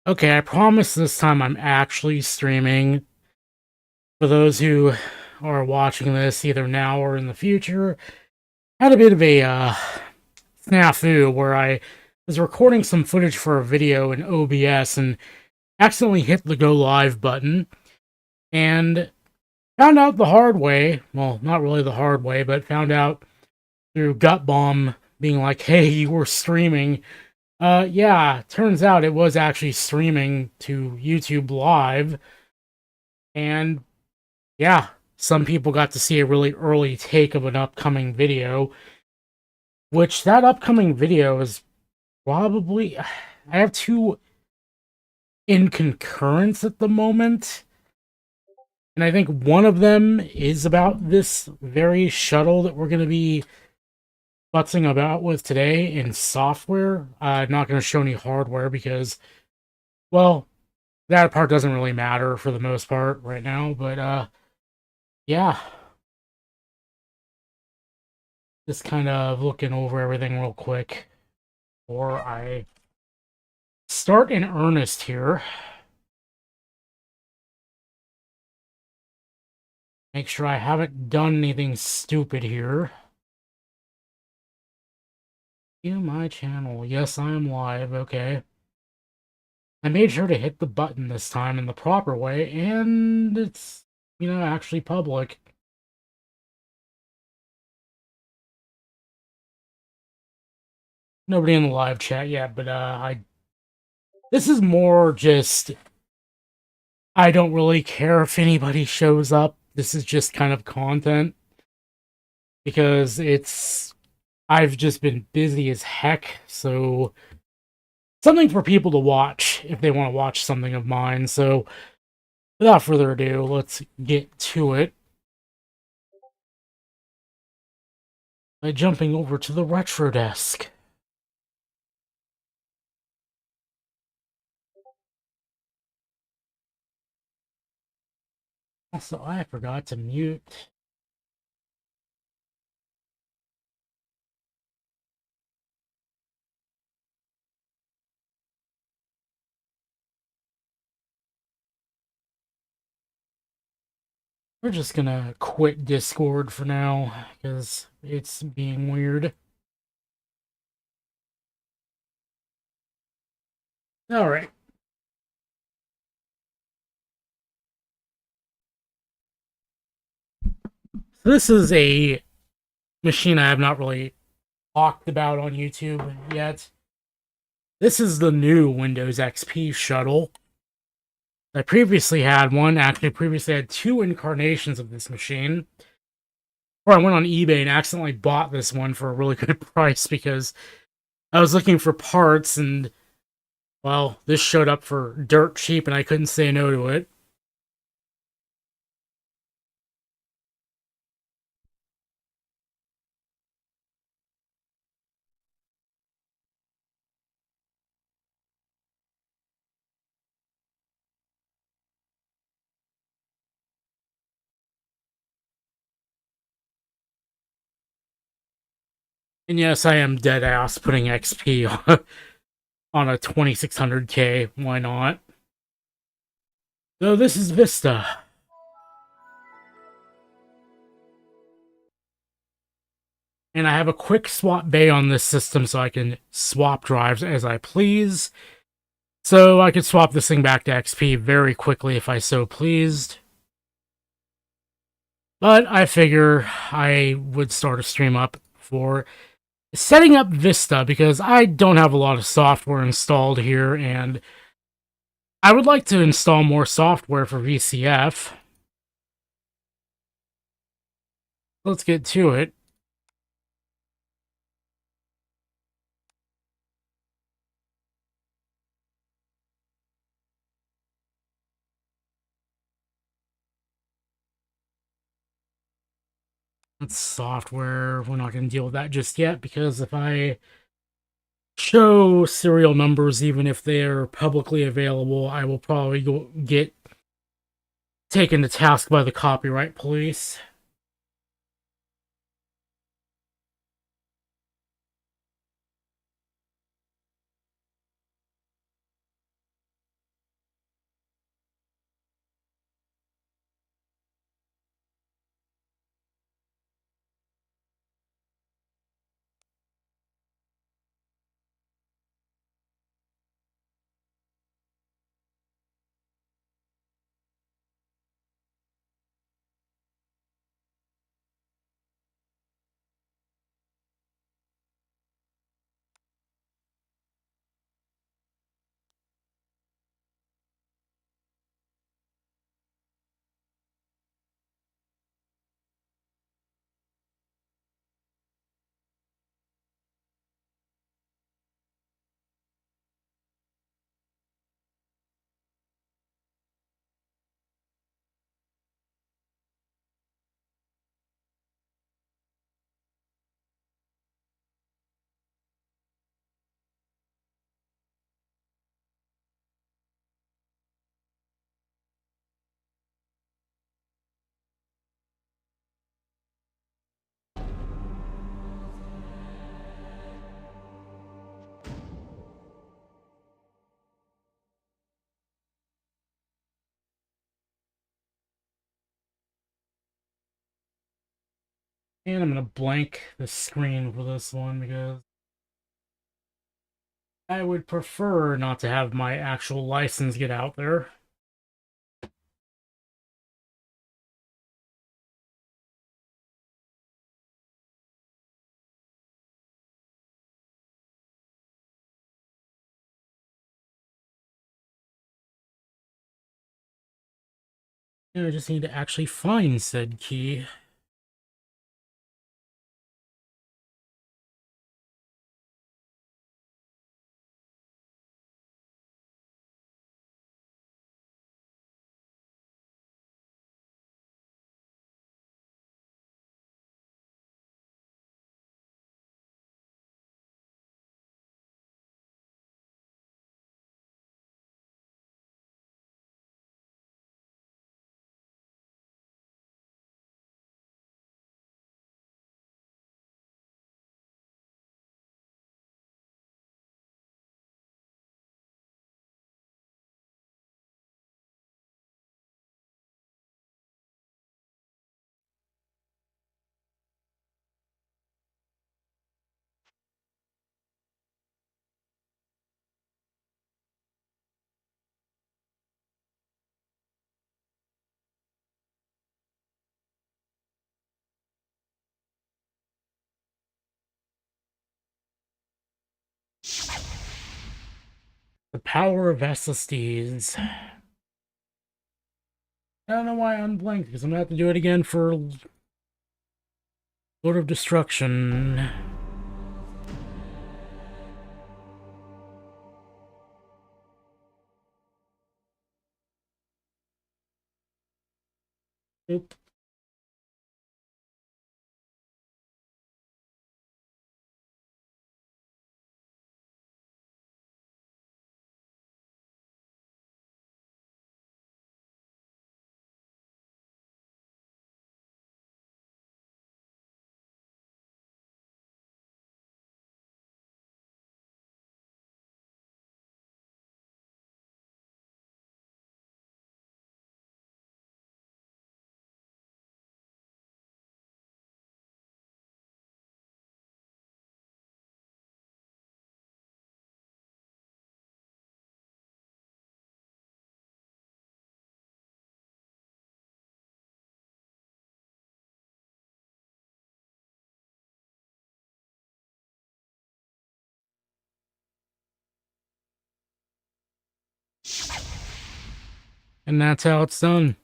Okay, I promise this time I'm actually streaming. For those who are watching this either now or in the future, had a bit of a snafu where I was recording some footage for a video in OBS and accidentally hit the go live button and found out the hard way. Well, not really the hard way, but found out through Gut Bomb being like, "Hey, you were streaming." Yeah, turns out it was actually streaming to YouTube Live, and yeah, some people got to see a really early take of an upcoming video, which that upcoming video is probably. I have two in concurrence at the moment, and I think one of them is about this very shuttle that we're going to be futzing about with today in software. Not going to show any hardware because, well, that part doesn't really matter for the most part right now, but yeah, just kind of looking over everything real quick before I start in earnest here. Make sure I haven't done anything stupid here. View my channel. Yes, I am live. Okay. I made sure to hit the button this time in the proper way, and it's, actually public. Nobody in the live chat yet, but this is more just I don't really care if anybody shows up. This is just kind of content because I've just been busy as heck, so something for people to watch if they want to watch something of mine. So without further ado, let's get to it by jumping over to the retro desk. Also, I forgot to mute. We're just gonna quit Discord for now because it's being weird. Alright. So this is a machine I have not really talked about on YouTube yet. This is the new Windows XP shuttle. I previously had one, actually previously had two incarnations of this machine. Or I went on eBay and accidentally bought this one for a really good price because I was looking for parts and, well, this showed up for dirt cheap and I couldn't say no to it. And yes, I am dead ass putting XP on a 2600K. Why not? So this is Vista. And I have a quick swap bay on this system so I can swap drives as I please. So I could swap this thing back to XP very quickly if I so pleased. But I figure I would start a stream up for setting up Vista because I don't have a lot of software installed here and I would like to install more software for VCF. Let's get to it. That's software. We're not going to deal with that just yet because if I show serial numbers, even if they're publicly available, I will probably get taken to task by the copyright police. And I'm gonna blank the screen for this one because I would prefer not to have my actual license get out there. And I just need to actually find said key. The power of SSDs. I don't know why I unblinked, because I'm gonna have to do it again for Lord of Destruction. Oop. And that's how it's done.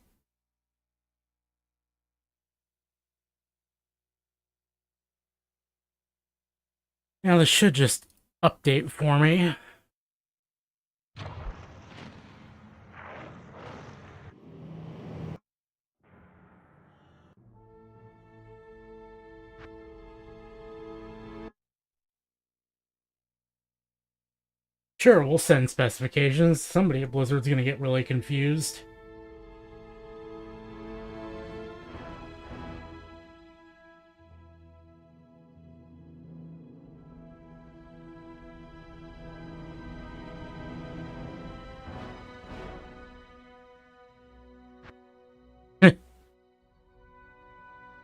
Now this should just update for me. Sure, we'll send specifications. Somebody at Blizzard's gonna get really confused.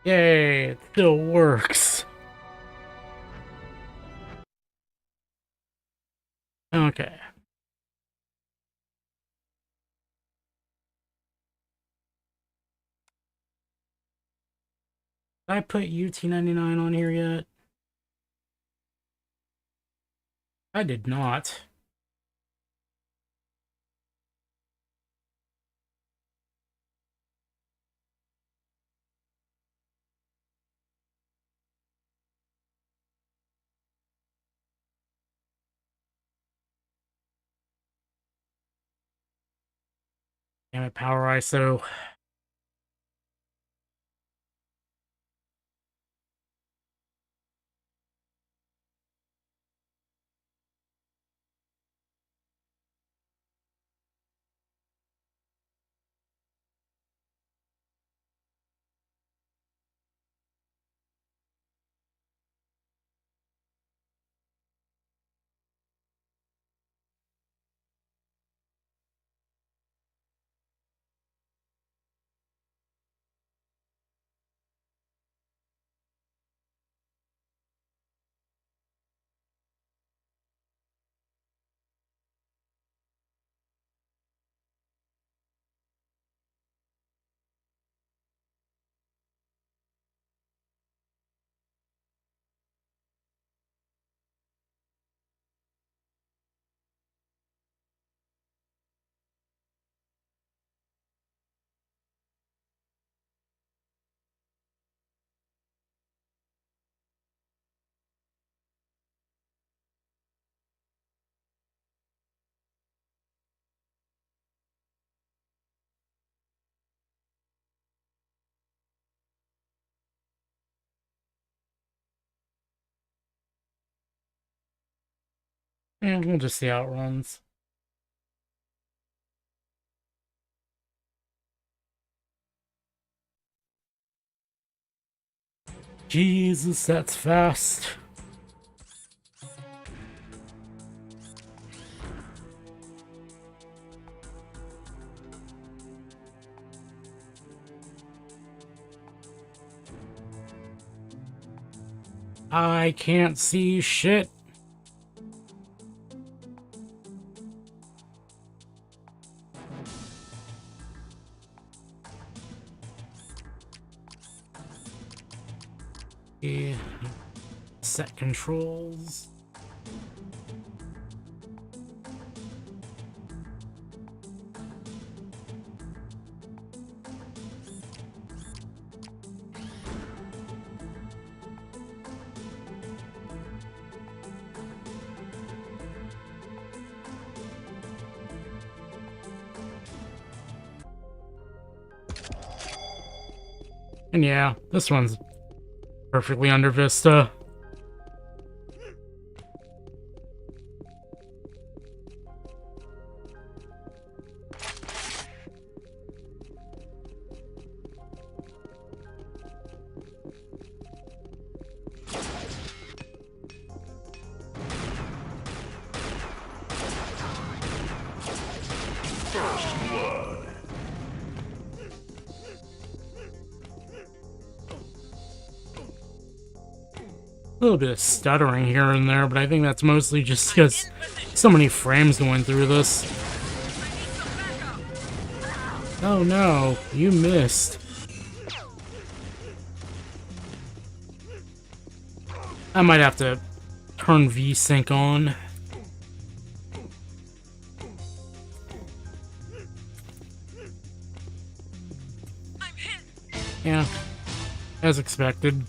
Yay, it still works. Okay. Did I put UT99 on here yet? I did not. Damn it, Power ISO. And we'll just see how it runs. Jesus, that's fast. I can't see shit. Okay. Set controls. And yeah, this one's perfectly under Vista. A little bit of stuttering here and there, but I think that's mostly just because so many frames going through this. Oh no, you missed. I might have to turn VSync on. Yeah, as expected.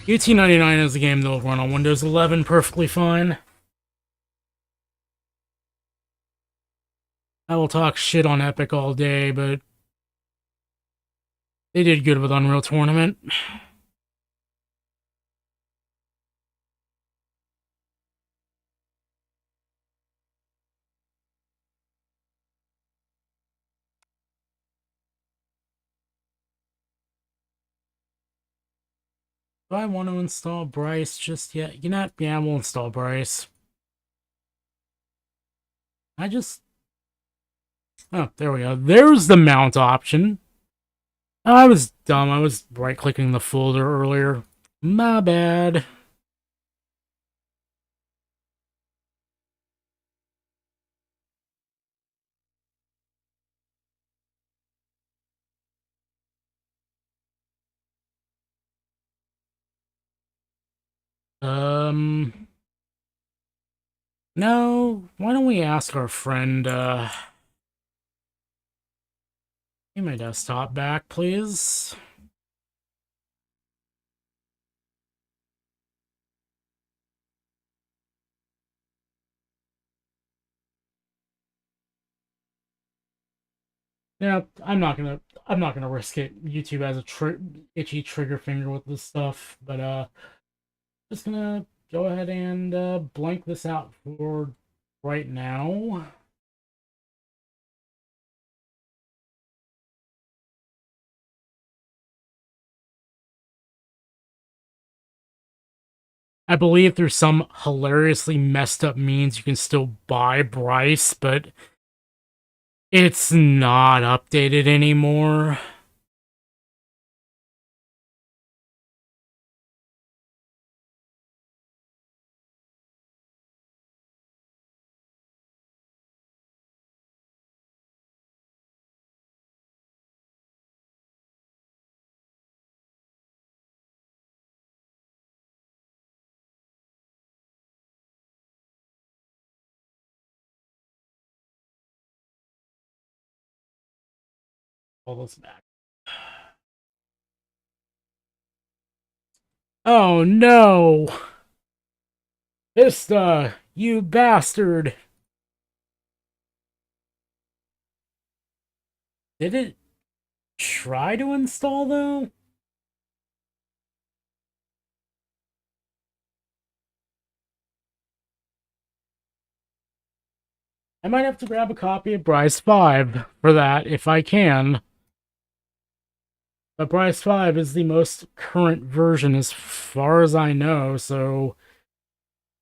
UT99 is a game that will run on Windows 11 perfectly fine. I will talk shit on Epic all day, but they did good with Unreal Tournament. Do I want to install Bryce just yet? You know, yeah, we'll install Bryce. Oh, there we go. There's the mount option. I was dumb. I was right-clicking the folder earlier. My bad. No, why don't we ask our friend, give my desktop back, please. Yeah, I'm not gonna risk it. YouTube has a itchy trigger finger with this stuff, but just gonna go ahead and blank this out for right now. I believe there's some hilariously messed up means you can still buy Bryce, but it's not updated anymore. All this back. Oh no! Vista, you bastard! Did it try to install though? I might have to grab a copy of Bryce 5 for that, if I can. But Bryce 5 is the most current version as far as I know, so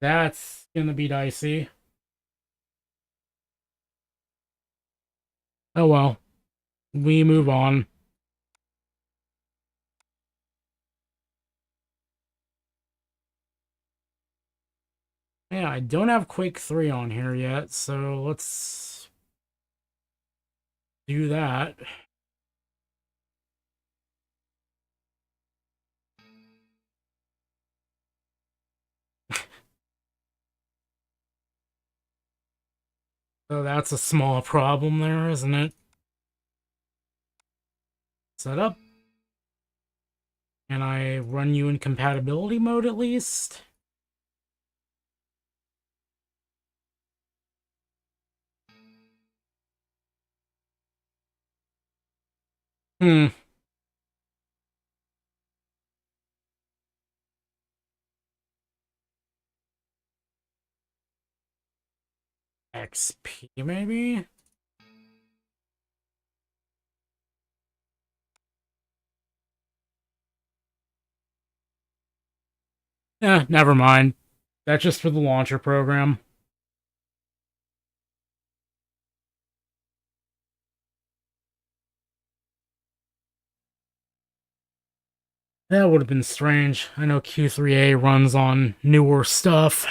that's gonna be dicey. Oh well. We move on. Yeah, I don't have Quake 3 on here yet, so let's do that. So that's a small problem there, isn't it? Set up. Can I run you in compatibility mode at least? Hmm. XP, maybe? Never mind. That's just for the launcher program. That would have been strange. I know Q3A runs on newer stuff.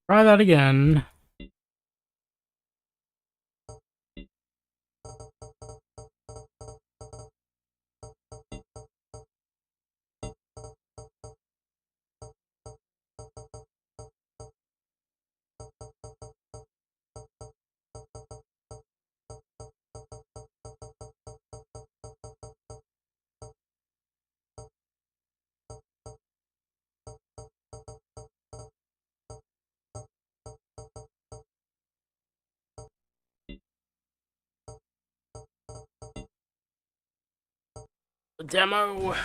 Try that again. Demo.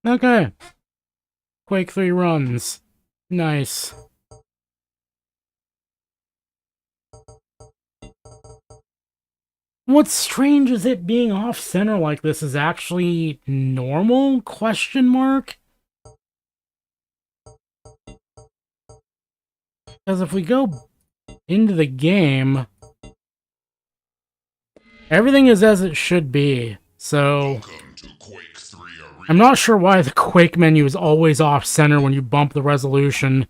Okay. Quake 3 runs. Nice. What's strange is it being off-center like this is actually normal? Question mark? Because if we go into the game, everything is as it should be. So I'm not sure why the Quake menu is always off-center when you bump the resolution.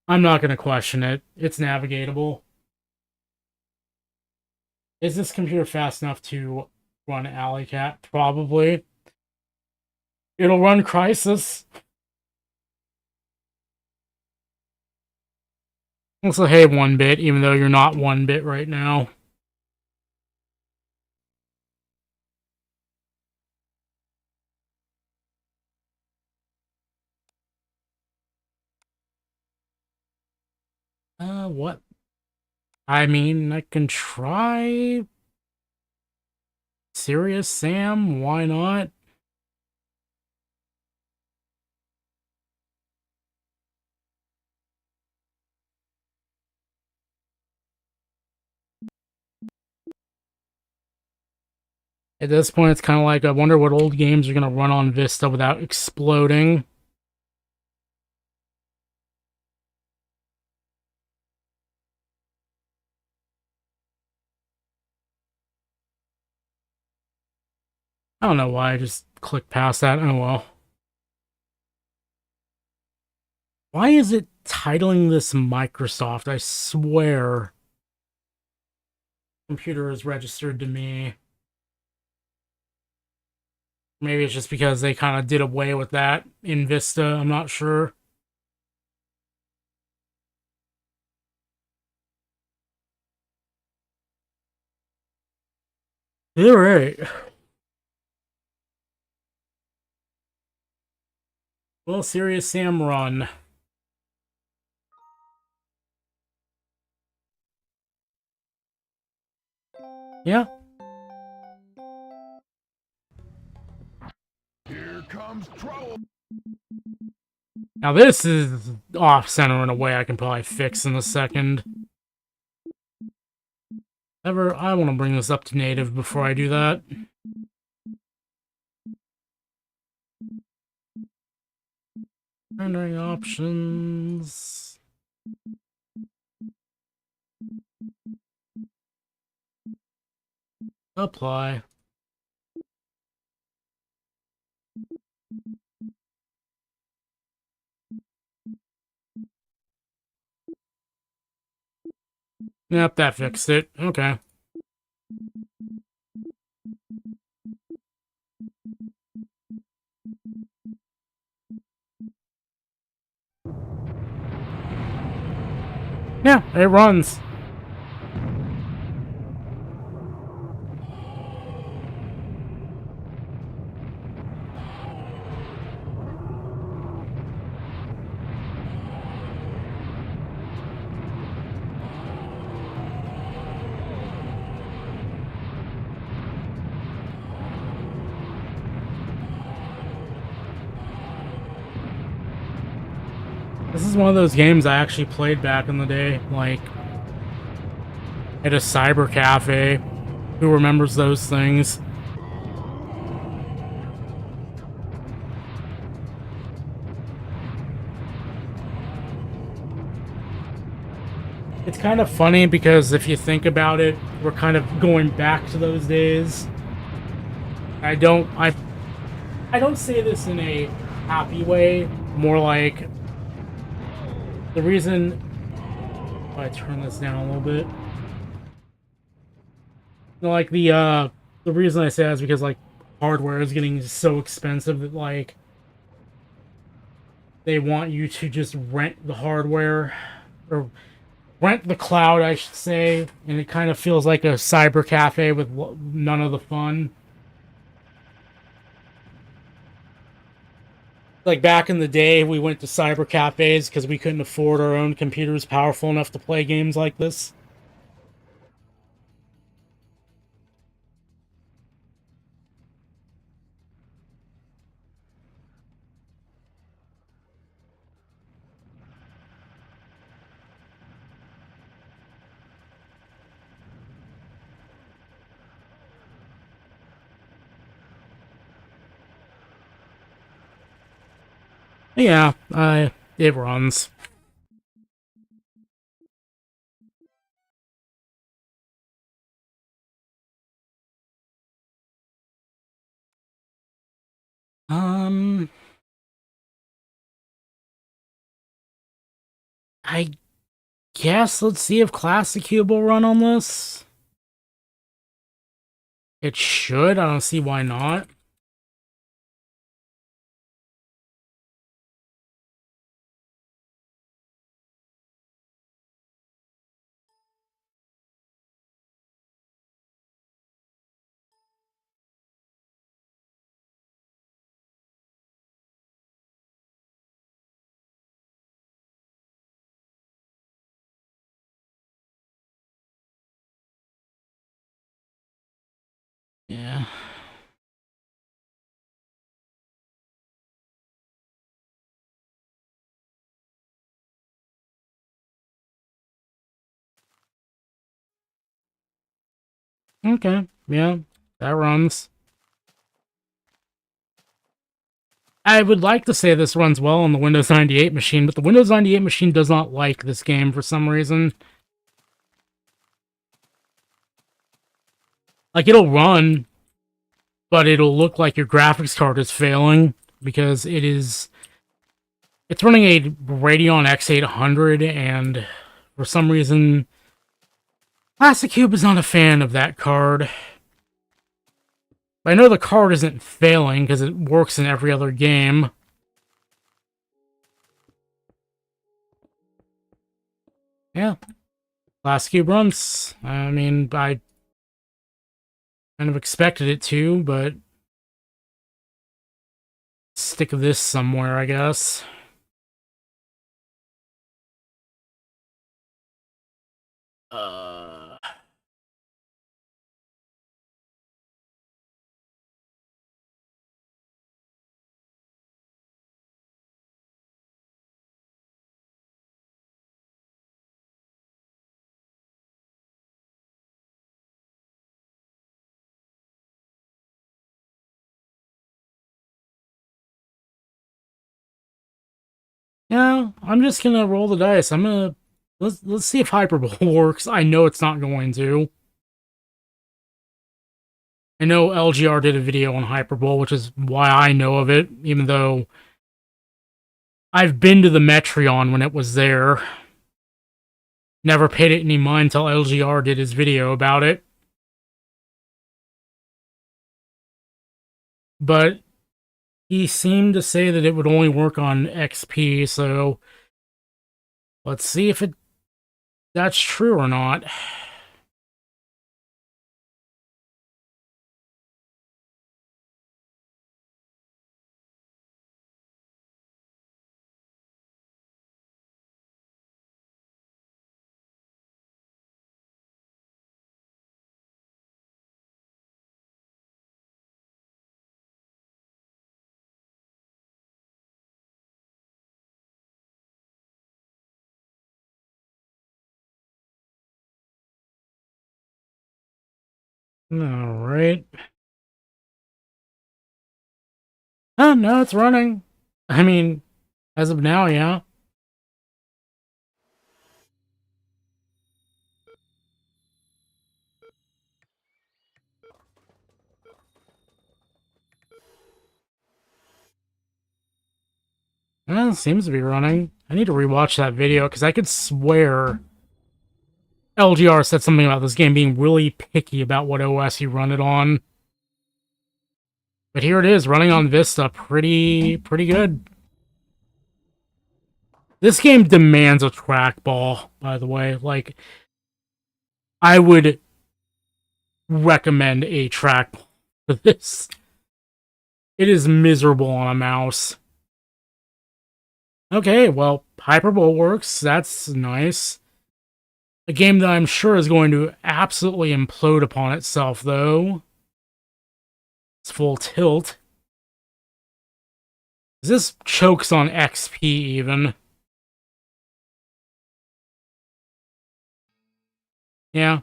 I'm not going to question it. It's navigatable. Is this computer fast enough to run Alley Cat? Probably. It'll run Crisis. Also, hey, 1-bit, even though you're not 1-bit right now. What? I mean, I can try Serious Sam, why not? At this point, it's kind of like, I wonder what old games are going to run on Vista without exploding. I don't know why I just clicked past that. Oh well. Why is it titling this Microsoft? I swear. Computer is registered to me. Maybe it's just because they kind of did away with that in Vista. I'm not sure. You're right. Well, Serious Sam run. Yeah. Here comes trouble. Now this is off center in a way I can probably fix in a second. However, I want to bring this up to native before I do that. Rendering options. Apply. Yep, that fixed it. Okay. Yeah, it runs. This is one of those games I actually played back in the day, like at a cyber cafe. Who remembers those things? It's kind of funny because if you think about it, we're kind of going back to those days. I don't say this in a happy way, more like the reason if I turn this down a little bit. Like the reason I say that is because like hardware is getting so expensive that like they want you to just rent the hardware or rent the cloud, I should say, and it kind of feels like a cyber cafe with none of the fun. Like back in the day, we went to cyber cafes because we couldn't afford our own computers powerful enough to play games like this. Yeah, it runs. Um, I guess let's see if Classic Cube will run on this. It should. I don't see why not. Yeah. Okay. Yeah. That runs. I would like to say this runs well on the Windows 98 machine, but the Windows 98 machine does not like this game for some reason. Like, it'll run, but it'll look like your graphics card is failing because it's running a Radeon X800, and for some reason, Plastic Cube is not a fan of that card. I know the card isn't failing because it works in every other game. Yeah, Plastic Cube runs. I mean, I kind of expected it to, but stick this somewhere, I guess. Uh, yeah, I'm just gonna roll the dice. Let's see if Hyperbole works. I know it's not going to. I know LGR did a video on Hyperbole, which is why I know of it, even though I've been to the Metreon when it was there. Never paid it any mind until LGR did his video about it. But he seemed to say that it would only work on XP, so let's see if that's true or not. Alright. Oh, no, it's running. I mean, as of now, yeah. It seems to be running. I need to rewatch that video, because I could swear LGR said something about this game being really picky about what OS you run it on. But here it is, running on Vista. Pretty good. This game demands a trackball, by the way. Like, I would recommend a trackball for this. It is miserable on a mouse. Okay, well, Hyperbole works. That's nice. A game that I'm sure is going to absolutely implode upon itself, though. It's full tilt. This chokes on XP, even. Yeah.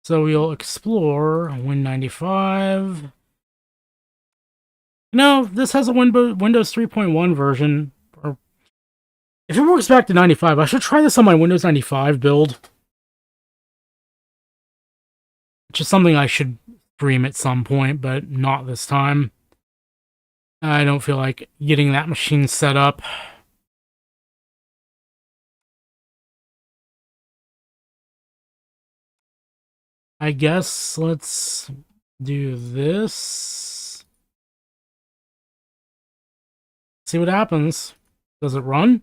So we'll explore Win95. No, this has a Windows 3.1 version. Or if it works back to 95, I should try this on my Windows 95 build. Which is something I should stream at some point, but not this time. I don't feel like getting that machine set up. I guess let's do this. See what happens. Does it run?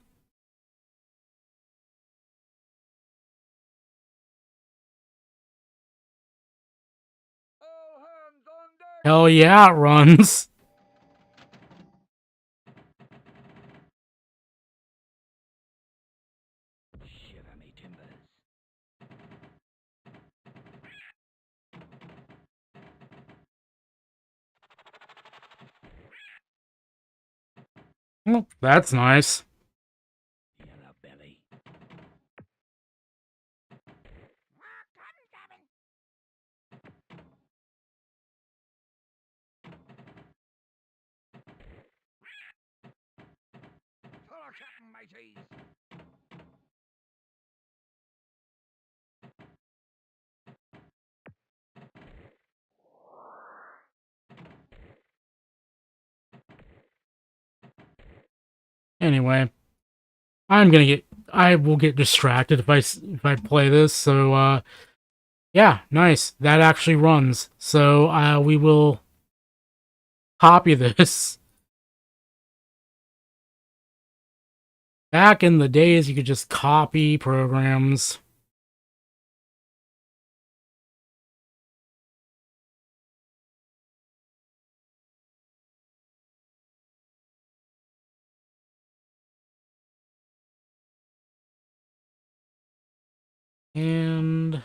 Hell yeah, it runs. Well, that's nice. Yellow belly. Follow Captain Mateys. Anyway, I will get distracted if I play this. So yeah, nice. That actually runs. So we will copy this. Back in the days, you could just copy programs. And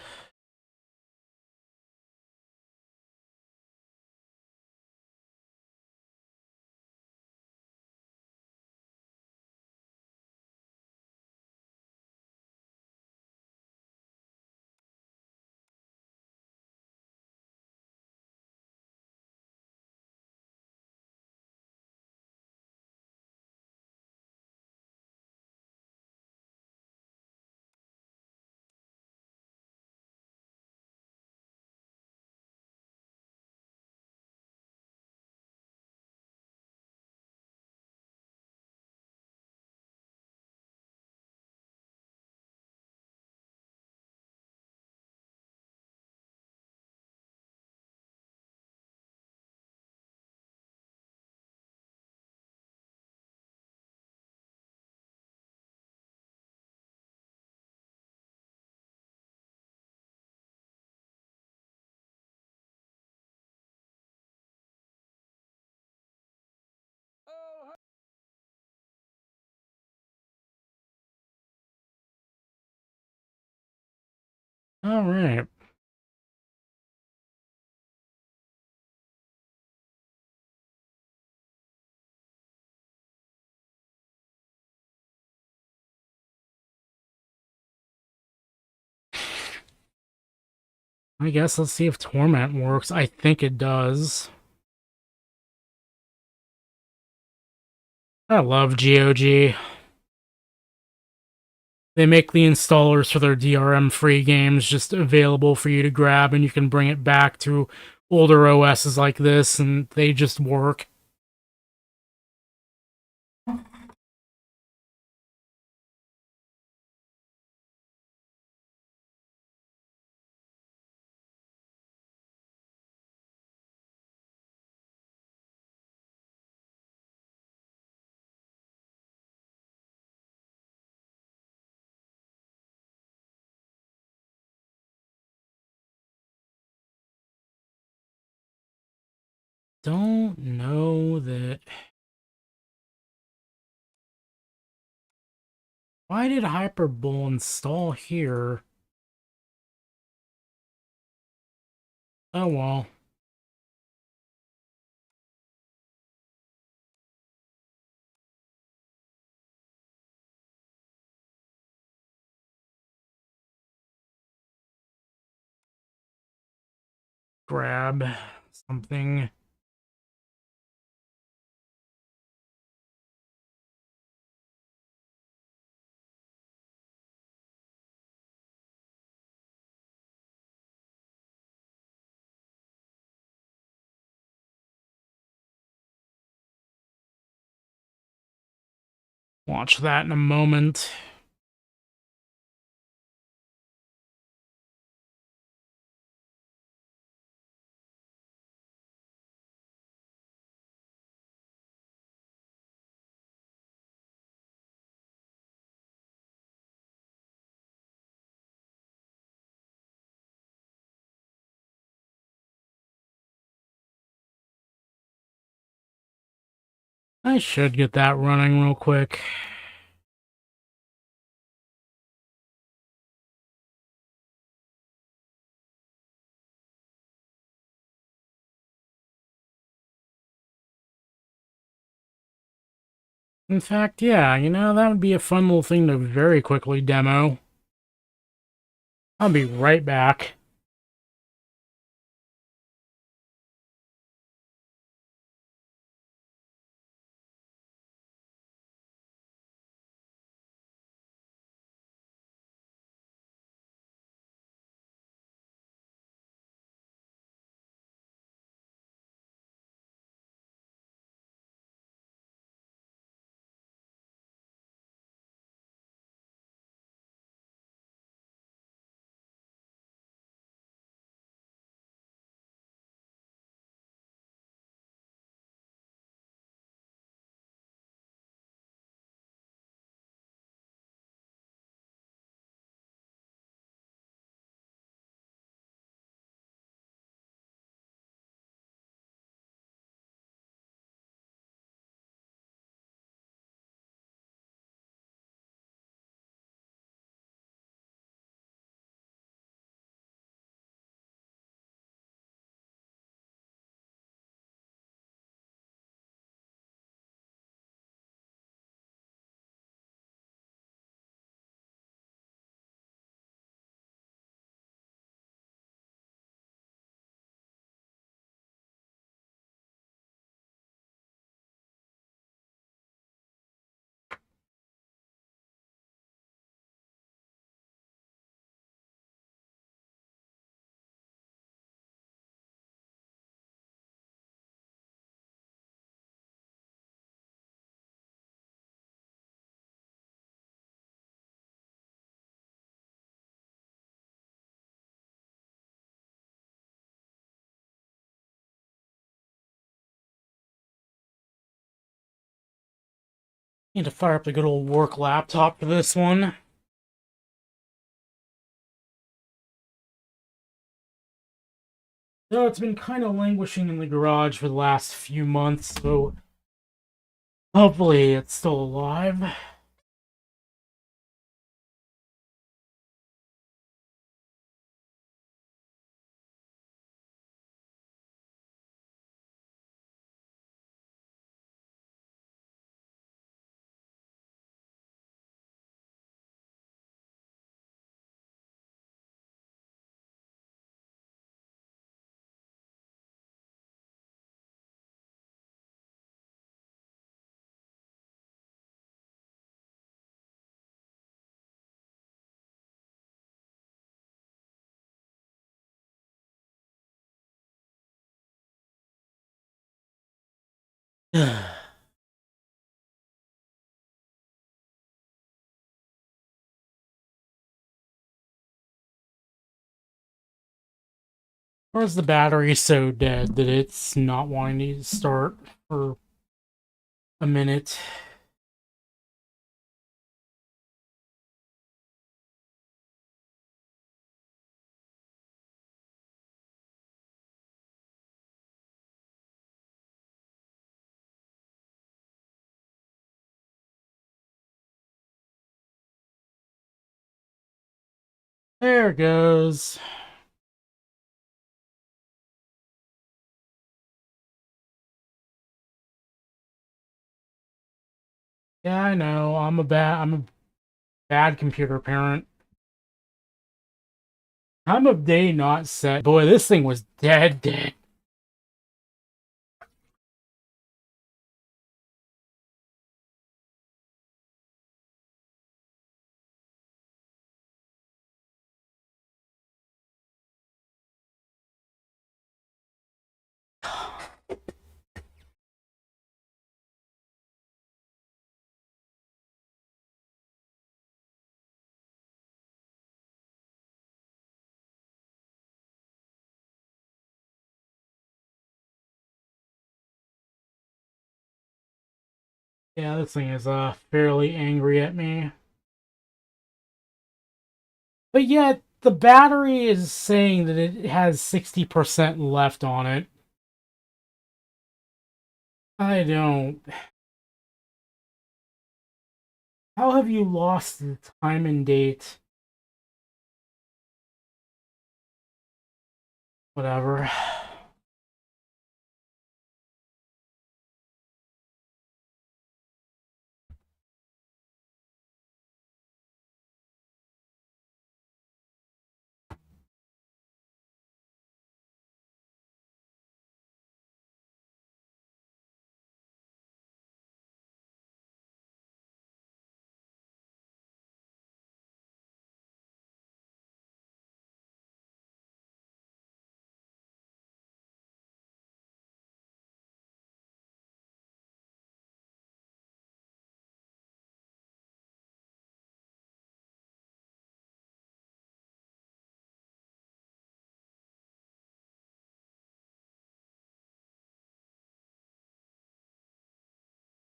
all right. I guess let's see if Torment works. I think it does. I love GOG. They make the installers for their DRM free games just available for you to grab, and you can bring it back to older OSs like this, and they just work. Don't know that. Why did Hyperbull install here? Oh well. Grab something. Watch that in a moment. I should get that running real quick. In fact, yeah, that would be a fun little thing to very quickly demo. I'll be right back. Need to fire up the good old work laptop for this one. So it's been kind of languishing in the garage for the last few months, so hopefully it's still alive. Or is the battery so dead that it's not wanting to start for a minute? There it goes. Yeah, I know. I'm a bad computer parent. Time of day not set. Boy, this thing was dead. Yeah, this thing is fairly angry at me. But yet the battery is saying that it has 60% left on it. I don't. How have you lost the time and date? Whatever.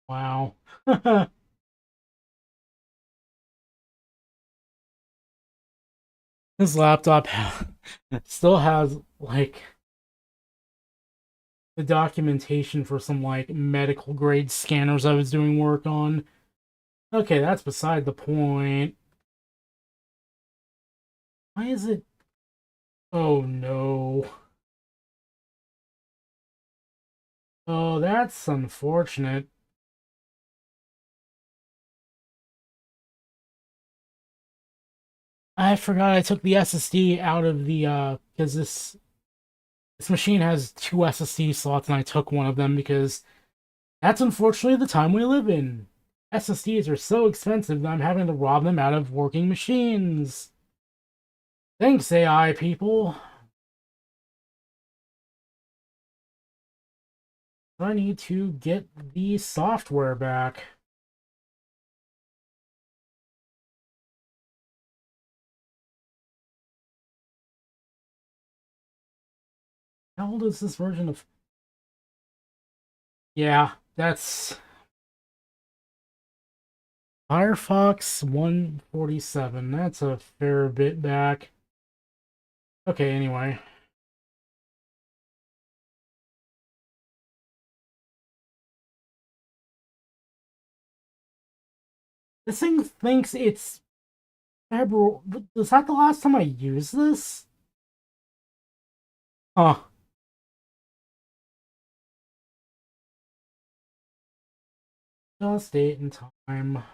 Wow. His laptop still has, like, the documentation for some, like, medical grade scanners I was doing work on. Okay, that's beside the point. Why is it? Oh no. Oh, that's unfortunate. I forgot I took the SSD out of the because this machine has two SSD slots and I took one of them because that's unfortunately the time we live in. SSDs are so expensive that I'm having to rob them out of working machines. Thanks, AI people. I need to get the software back. How old is this version of? Yeah, that's Firefox 147. That's a fair bit back. Okay, anyway. This thing thinks it's February. Was that the last time I used this? Huh. Just date and time.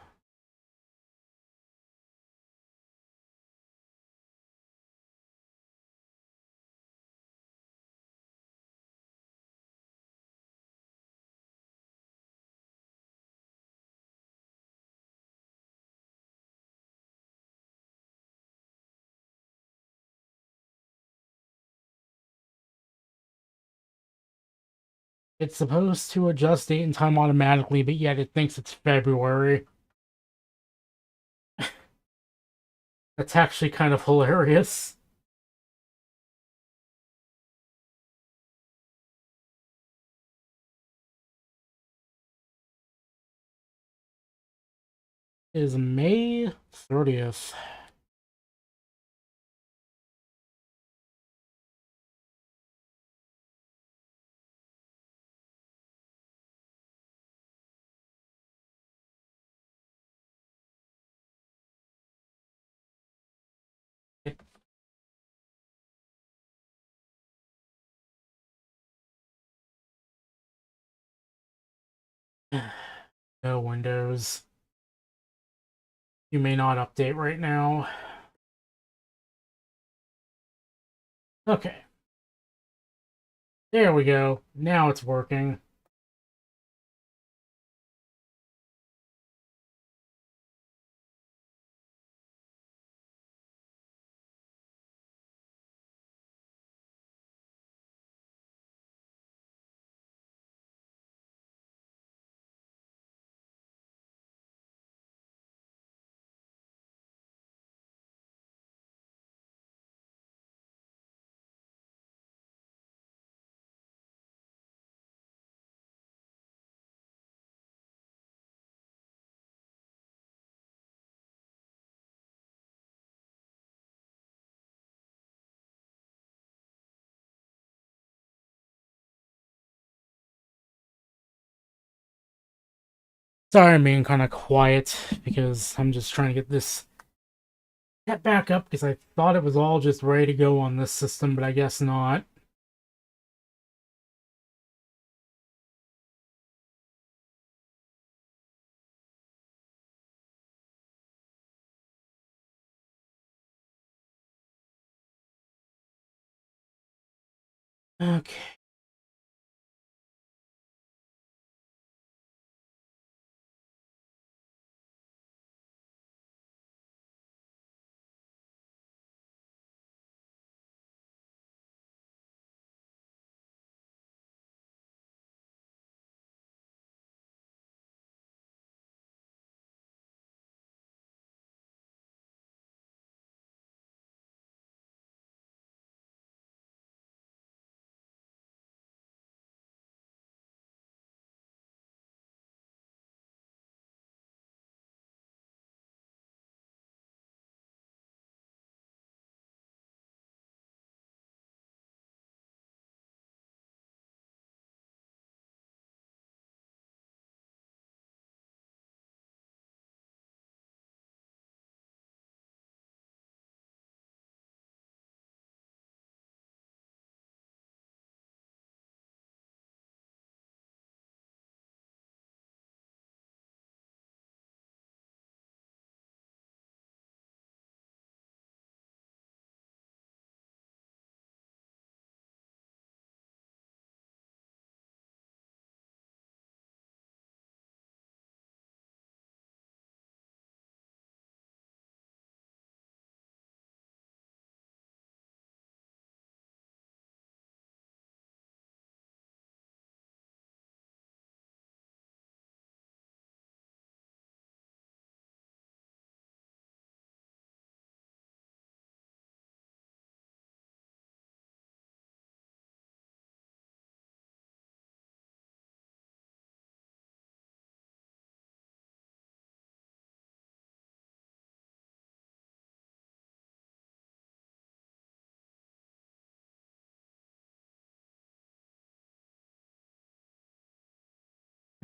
It's supposed to adjust date and time automatically, but yet it thinks it's February. That's actually kind of hilarious. It is May 30th. No Windows. You may not update right now. Okay. There we go. Now it's working. Sorry, I'm being kind of quiet because I'm just trying to get this set back up because I thought it was all just ready to go on this system, but I guess not. Okay.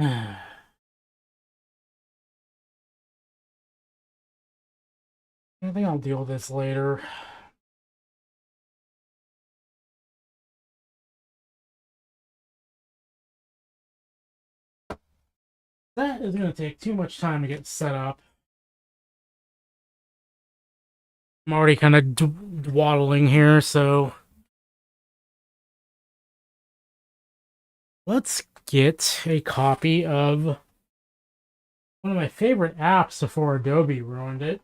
I think I'll deal with this later. That is going to take too much time to get set up. I'm already kind of dwaddling here, so let's get a copy of one of my favorite apps before Adobe ruined it.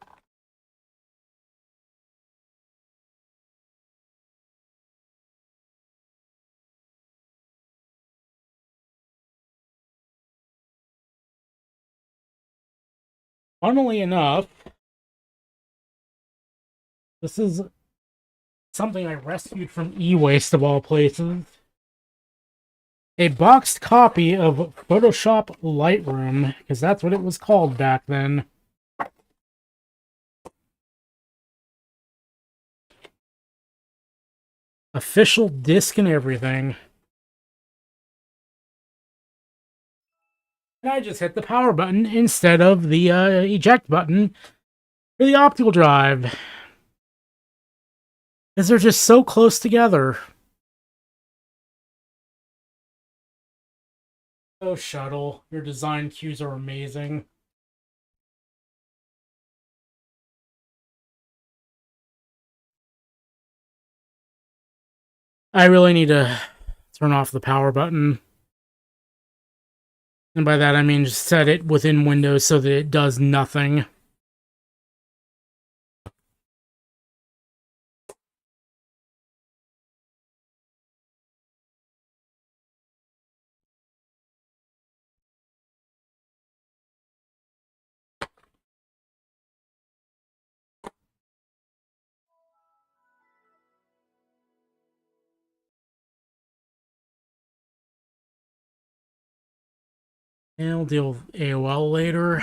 Funnily enough, this is something I rescued from e-waste of all places. A boxed copy of Photoshop Lightroom, because that's what it was called back then. Official disc and everything. And I just hit the power button instead of the eject button for the optical drive. Because they're just so close together. Oh, Shuttle, your design cues are amazing. I really need to turn off the power button. And by that I mean just set it within Windows so that it does nothing. And I'll deal with AOL later.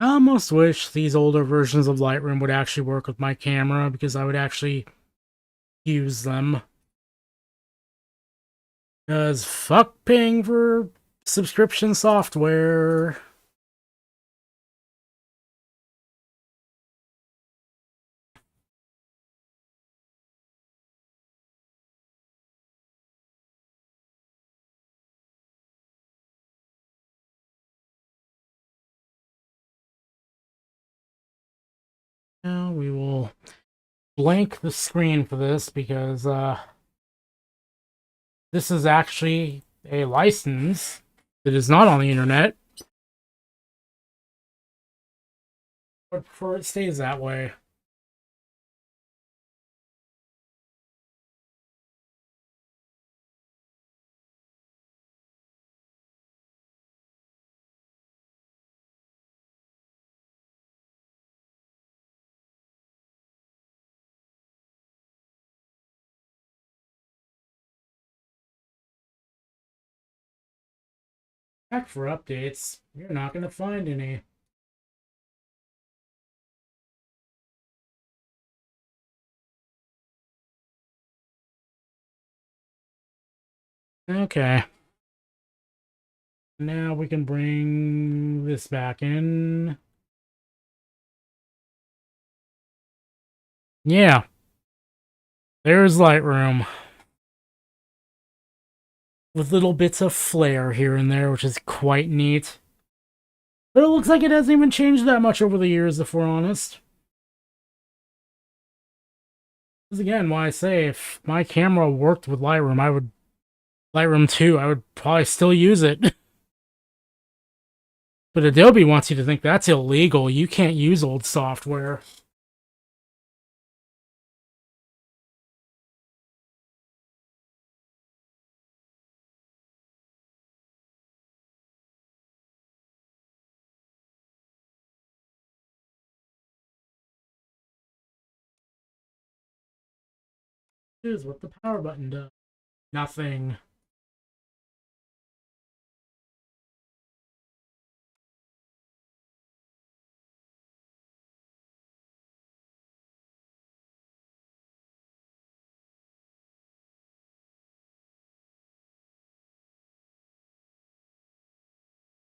I almost wish these older versions of Lightroom would actually work with my camera because I would actually use them. Because fuck paying for subscription software. Now we will blank the screen for this because this is actually a license that is not on the internet. I prefer it stays that way. Check for updates. You're not going to find any. Okay. Now we can bring this back in. Yeah. There's Lightroom. With little bits of flair here and there, which is quite neat. But it looks like it hasn't even changed that much over the years, if we're honest. Because again, why I say, if my camera worked with Lightroom, Lightroom 2, I would probably still use it. But Adobe wants you to think that's illegal. You can't use old software. Here's what the power button does. Nothing.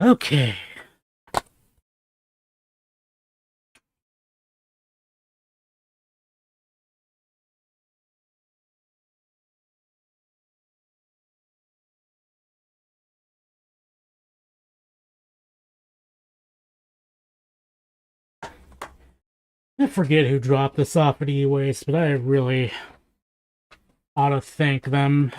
Okay. I forget who dropped this off at e-waste, but I really ought to thank them.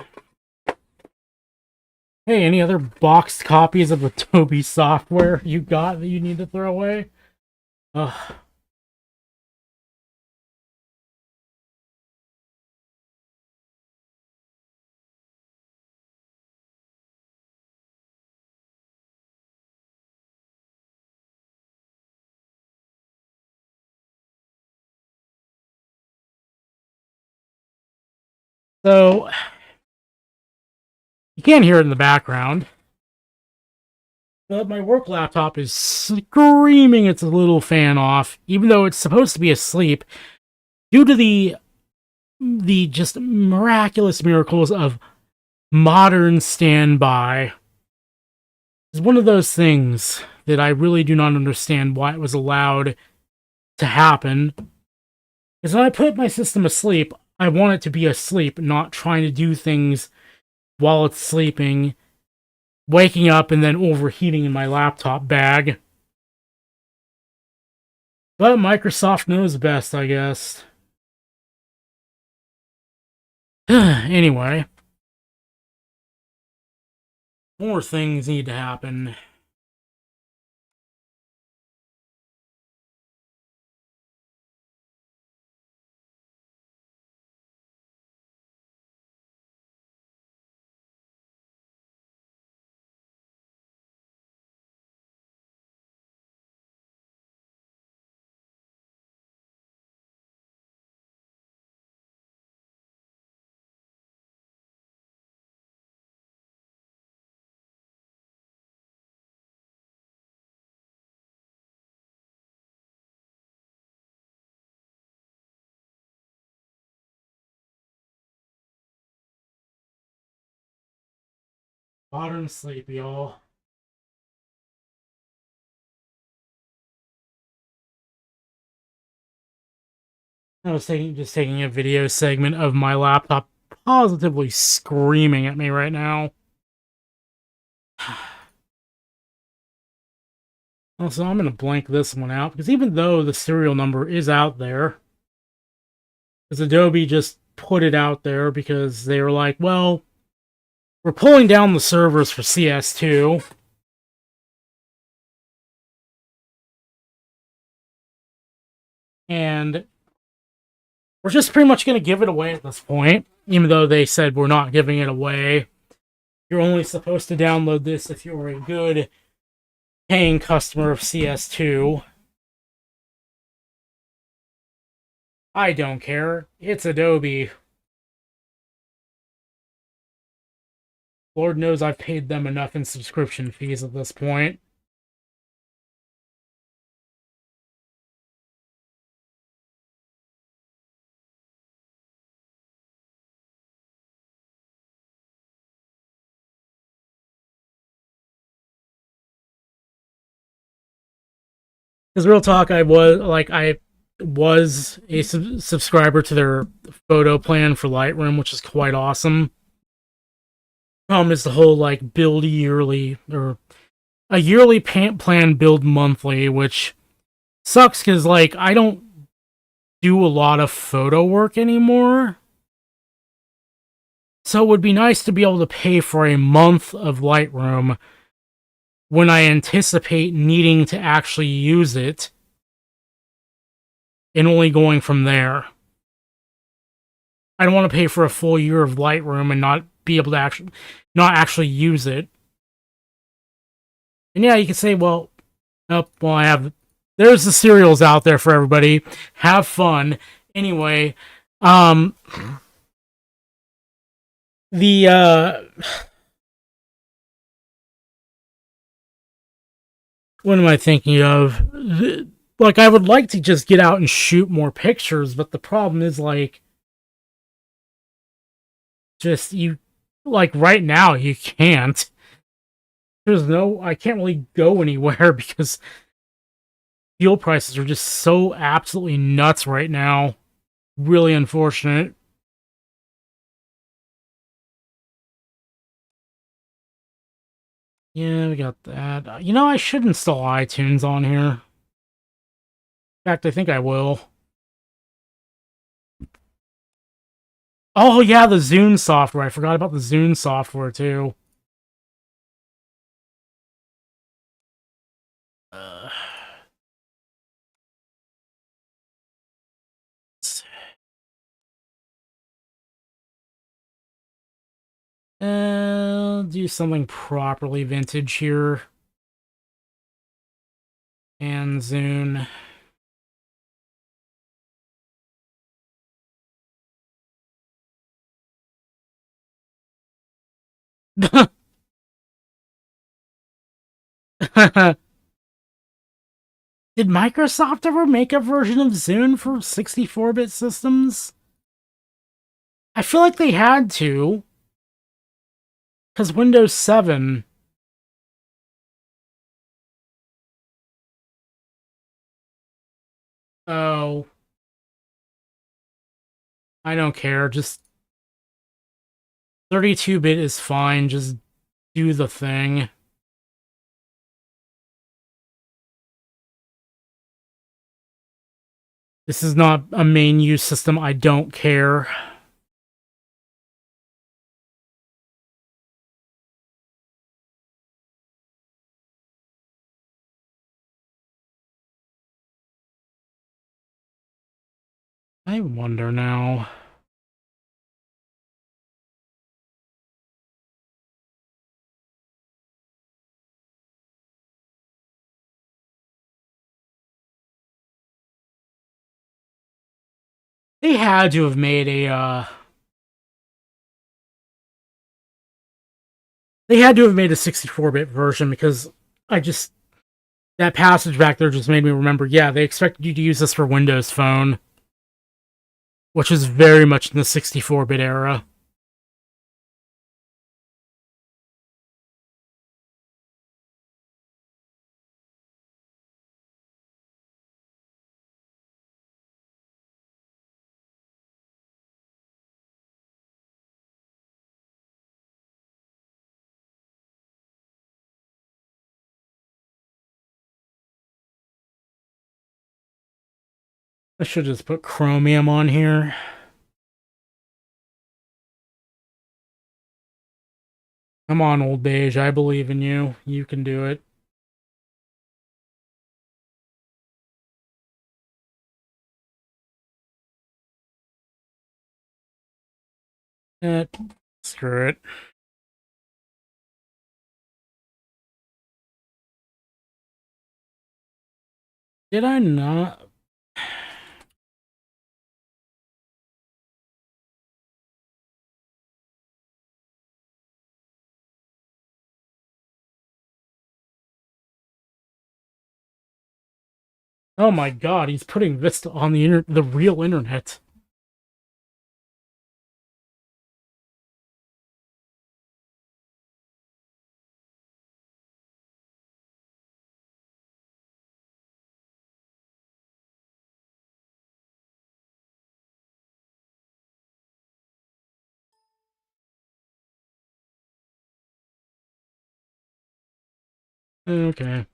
Hey, any other boxed copies of Adobe software you got that you need to throw away? Ugh. So, you can't hear it in the background, but my work laptop is screaming its little fan off, even though it's supposed to be asleep, due to the just miraculous miracles of modern standby. It's one of those things that I really do not understand why it was allowed to happen. Because when I put my system asleep, I want it to be asleep, not trying to do things while it's sleeping, waking up and then overheating in my laptop bag. But Microsoft knows best, I guess. Anyway, more things need to happen. Modern sleep, y'all. I was just taking a video segment of my laptop positively screaming at me right now. Also, I'm going to blank this one out, because even though the serial number is out there, because Adobe just put it out there because they were like, well, we're pulling down the servers for CS2. And we're just pretty much going to give it away at this point, even though they said we're not giving it away. You're only supposed to download this if you're a good paying customer of CS2. I don't care. It's Adobe. Lord knows I've paid them enough in subscription fees at this point. Because real talk, I was a subscriber to their photo plan for Lightroom, which is quite awesome. Problem is the whole like build yearly or a yearly plan build monthly, which sucks because like I don't do a lot of photo work anymore. So it would be nice to be able to pay for a month of Lightroom when I anticipate needing to actually use it and only going from there. I don't want to pay for a full year of Lightroom and not be able to not actually use it. And yeah, you could say, well, there's the serials out there for everybody. Have fun. Anyway, The what am I thinking of? Like, I would like to just get out and shoot more pictures, but the problem is, like, just you, like, right now, you can't. I can't really go anywhere because fuel prices are just so absolutely nuts right now. Really unfortunate. Yeah, we got that. I should install iTunes on here. In fact, I think I will. Oh, yeah, the Zune software. I forgot about the Zune software, too. Uh, do something properly vintage here. And Zune. Did Microsoft ever make a version of Zune for 64-bit systems? I feel like they had to, because Windows 7. Oh, I don't care. Just 32-bit is fine. Just do the thing. This is not a main use system. I don't care. I wonder now. They had to have made a, they had to have made a 64-bit version because I just, that passage back there just made me remember, yeah, they expected you to use this for Windows Phone, which is very much in the 64-bit era. I should just put Chromium on here. Come on, Old Beige, I believe in you. You can do it. Eh, screw it. Did I not? Oh my god, he's putting Vista on the real internet. Okay.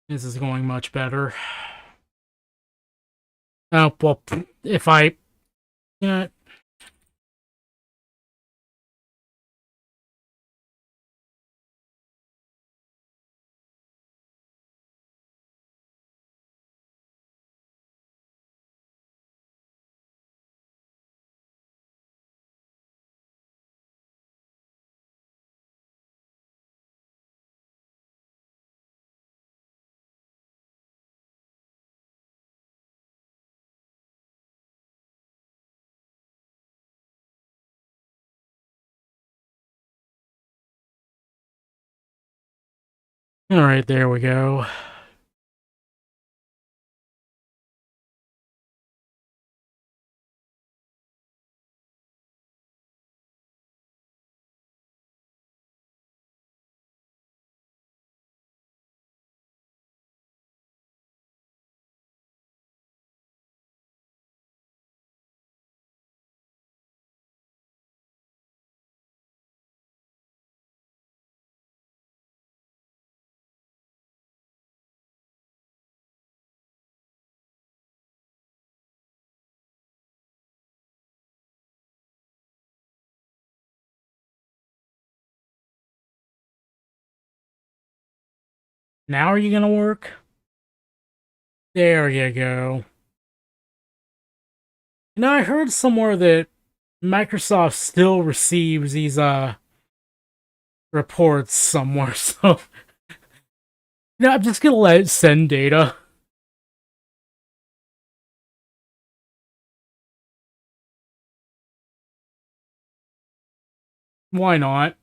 This is going much better. Oh, well, if I... Yeah, Alright, there we go. Now are you gonna work? There you go. You know, I heard somewhere that Microsoft still receives these reports somewhere, so I'm just gonna let it send data. Why not?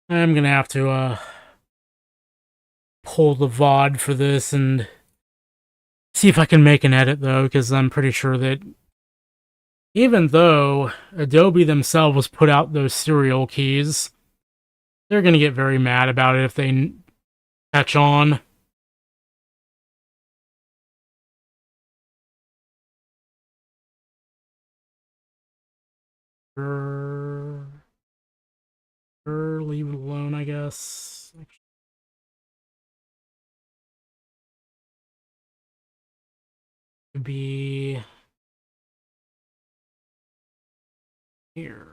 I'm gonna have to pull the VOD for this and see if I can make an edit though, because I'm pretty sure that even though Adobe themselves put out those serial keys, they're gonna get very mad about it if they catch on. Leave it alone, I guess. Could be here.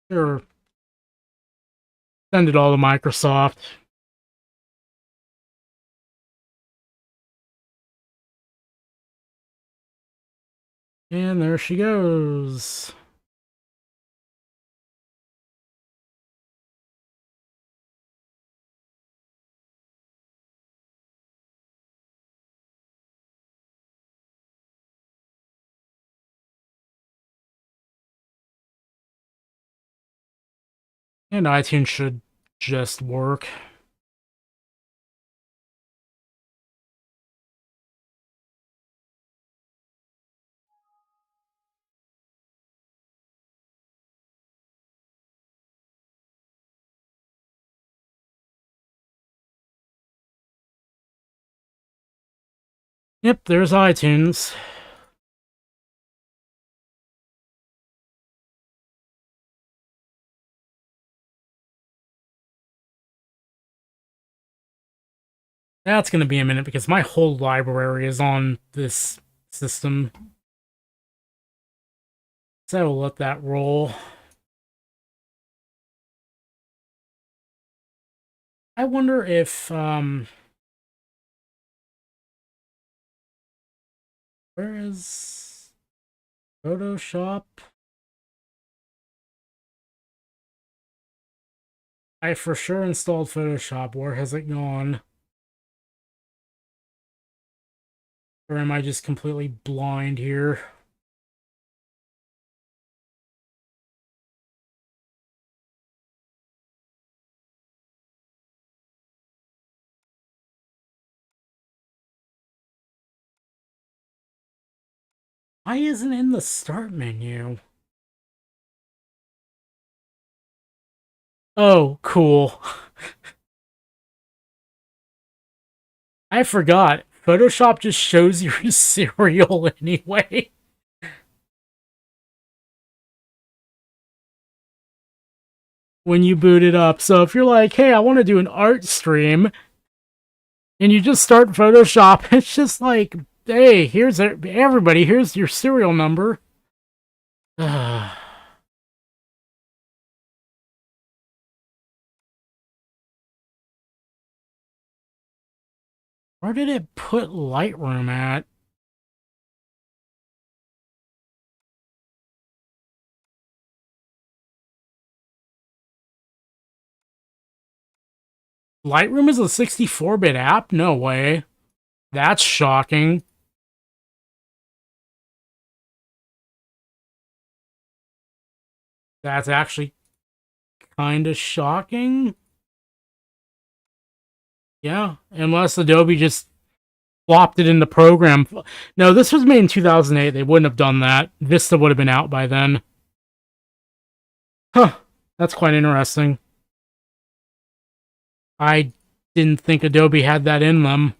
Sure. Send it all to Microsoft. And there she goes. And iTunes should just work. Yep, there's iTunes. That's going to be a minute because my whole library is on this system. So we'll let that roll. I wonder if, where is Photoshop? I for sure installed Photoshop. Where has it gone? Or am I just completely blind here? Why isn't it in the start menu? Oh, cool. I forgot. Photoshop just shows you your serial anyway. When you boot it up. So if you're like, hey, I want to do an art stream, and you just start Photoshop, it's just like, hey, here's everybody, here's your serial number. Where did it put Lightroom at? Lightroom is a 64-bit app? No way. That's shocking. That's actually kind of shocking. Yeah, unless Adobe just flopped it in the program. No, this was made in 2008. They wouldn't have done that. Vista would have been out by then. Huh. That's quite interesting. I didn't think Adobe had that in them.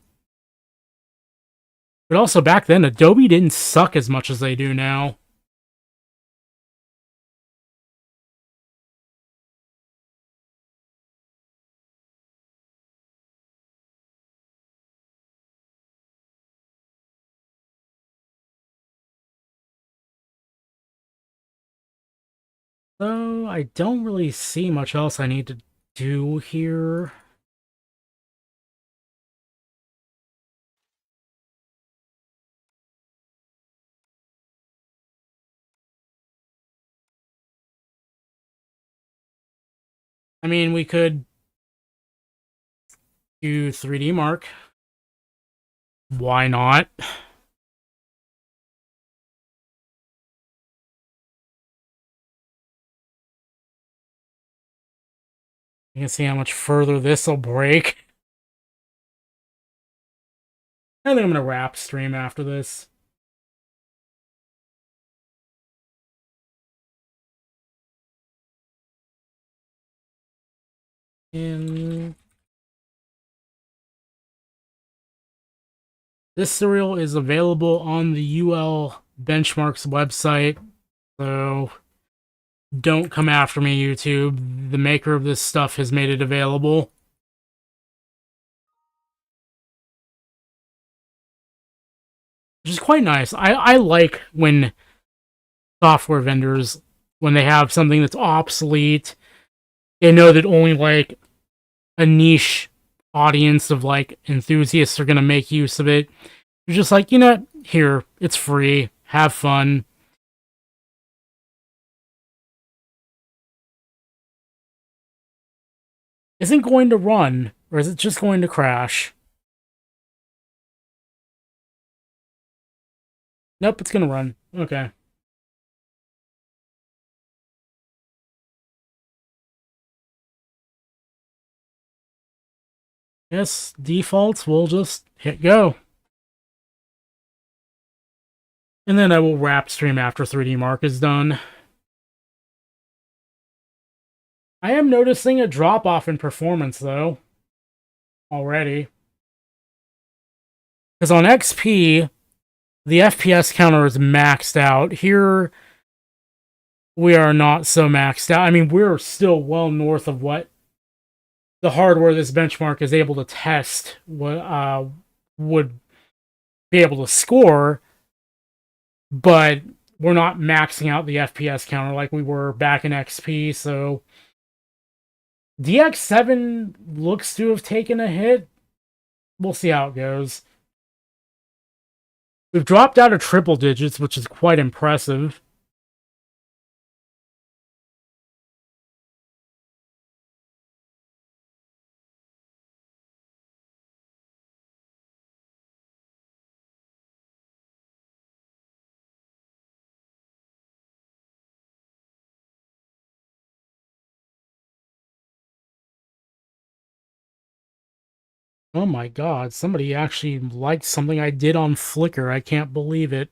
But also back then, Adobe didn't suck as much as they do now. So I don't really see much else I need to do here. I mean, we could do 3D Mark. Why not? You can see how much further this will break. I think I'm going to wrap stream after this. And this serial is available on the UL Benchmarks website, so don't come after me, YouTube. The maker of this stuff has made it available. Which is quite nice. I like when software vendors, when they have something that's obsolete, they know that only like a niche audience of like enthusiasts are going to make use of it. You're just like, you know, here, it's free. Have fun. Isn't going to run, or is it just going to crash? Nope, it's going to run. Okay. Yes, defaults, we'll just hit go. And then I will wrap stream after 3D Mark is done. I am noticing a drop-off in performance, though. Already. Because on XP, the FPS counter is maxed out. Here, we are not so maxed out. I mean, we're still well north of what the hardware this benchmark is able to test would be able to score, but we're not maxing out the FPS counter like we were back in XP, so DX7 looks to have taken a hit. We'll see how it goes. We've dropped out of triple digits, which is quite impressive. Oh my god, somebody actually liked something I did on Flickr. I can't believe it.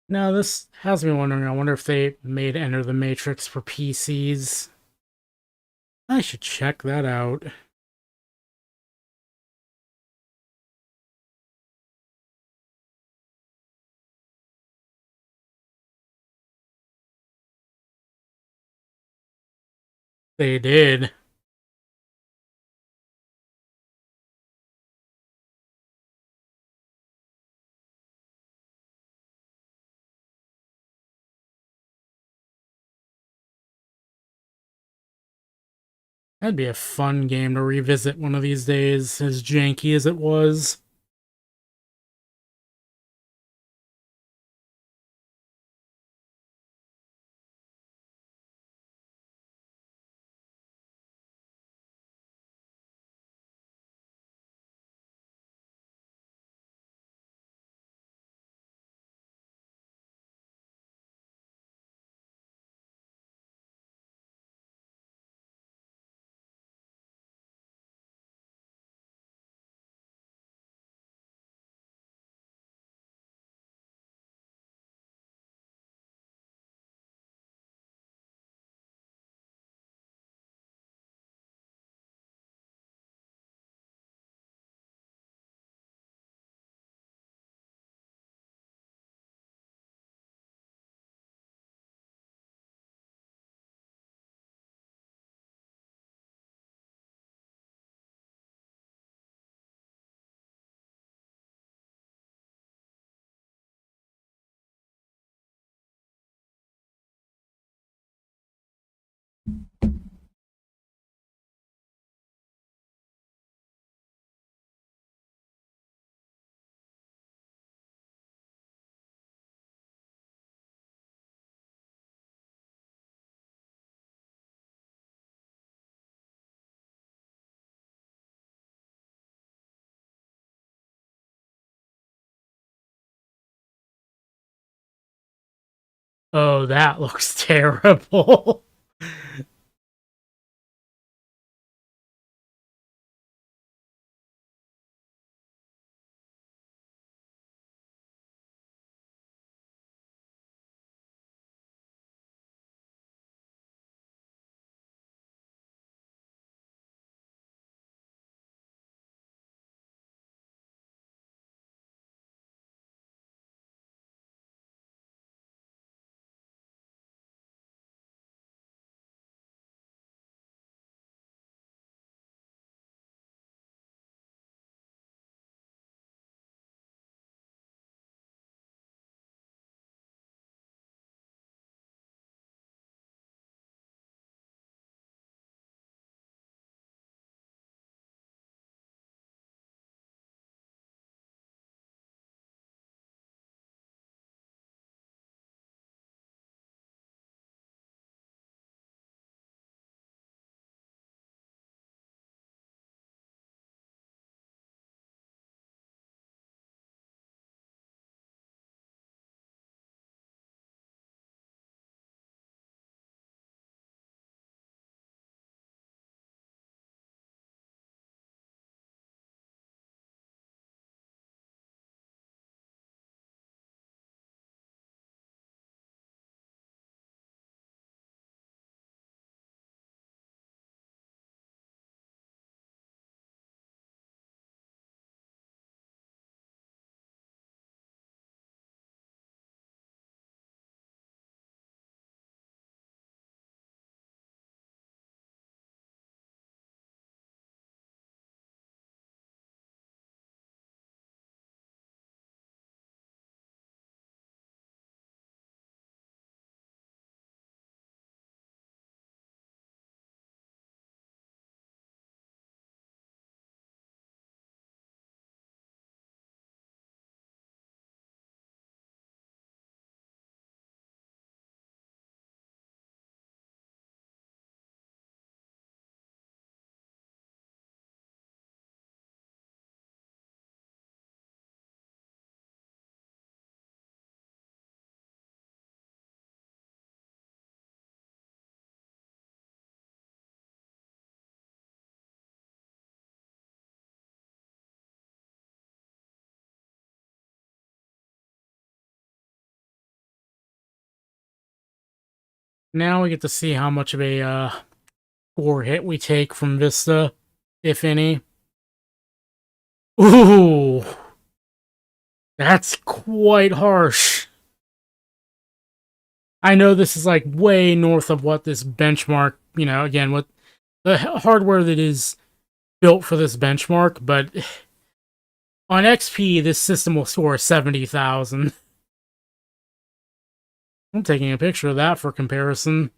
Now, this has me wondering, I wonder if they made Enter the Matrix for PCs. I should check that out. They did. That'd be a fun game to revisit one of these days, as janky as it was. Oh, that looks terrible. Now we get to see how much of a score hit we take from Vista, if any. Ooh, that's quite harsh. I know this is like way north of what this benchmark, again, with the hardware that is built for this benchmark, but on XP, this system will score 70,000. I'm taking a picture of that for comparison.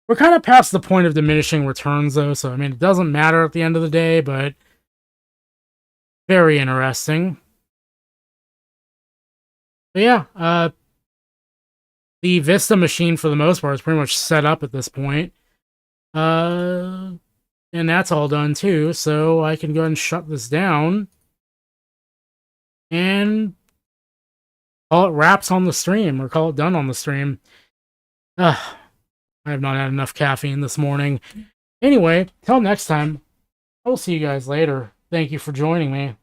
We're kind of past the point of diminishing returns, though, so, I mean, it doesn't matter at the end of the day, but very interesting. But yeah, the Vista machine, for the most part, is pretty much set up at this point. And that's all done, too, so I can go ahead and shut this down. And call it wraps on the stream, or call it done on the stream. I have not had enough caffeine this morning. Anyway, till next time, I'll see you guys later. Thank you for joining me.